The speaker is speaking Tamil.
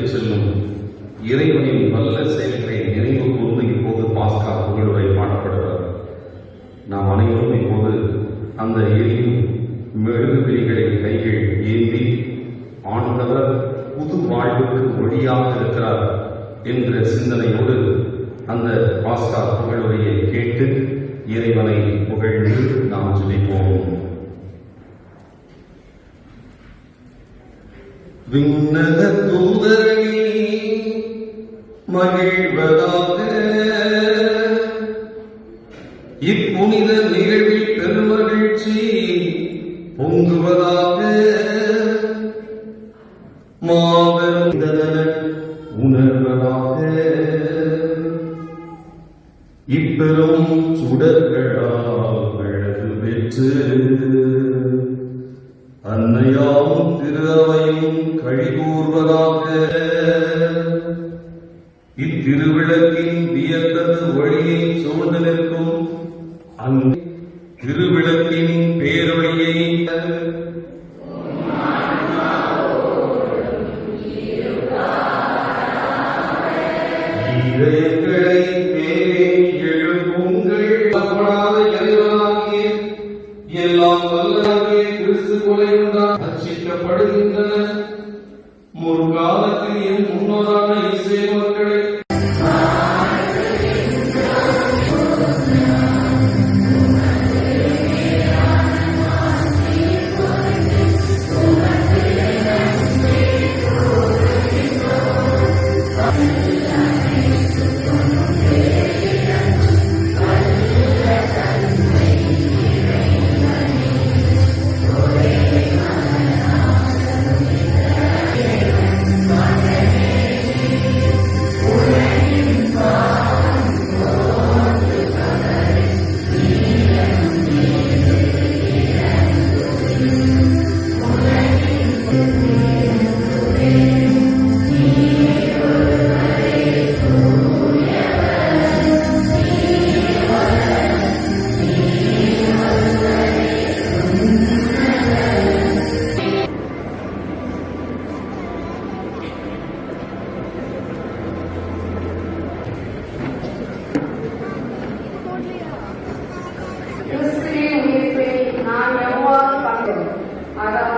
எடுத்துச் செல்லும் இறைவனின் வல்ல செயல்களை நினைவு கூர்ந்து இப்போது பாஸ்கா புகழுரை பாடப்படுகிறார். நாம் அனைவரும் இப்போது அந்த எரியும் மெழுகு விழிகளை கைகள் ஏந்தி ஆண்டவர் புது வாழ்வுக்கு ஒளியாக இருக்கிறார் என்ற சிந்தனையோடு அந்த பாஸ்கா புகழுரையை கேட்டு இறைவனை புகழ்ந்து நாம் ஜெபிப்போம். விண்ணக தூதரணி மகிழ்வதாக இப்புனித நிகழ்வில் பெருமகிழ்ச்சி பொங்குவதாக மாபெரும் உணர்வதாக இப்பெரும் சுடர்களால் அழகு பெற்று அன்னையாவும் திரு அவையும் கழிகூர்வதாக இத்திருவிளக்கின் வியத்தது ஒளியை சூழ்ந்து நிற்கும் அந்த திருவிளக்கின் பேரொழியை இதயங்களை மேலே எழுப்புங்கள். எல்லாம் வல்லவே கிறிஸ்து கொலையுண்டால் ரட்சிக்கப்படுகின்றன. முற்காலத்தில் என் முன்னோரான இஸ்ரேல் மக்களை கிறிஸ்துவின் உயிர்ப்பை நான் எவ்வாறு காண்கிறோம்? அதாவது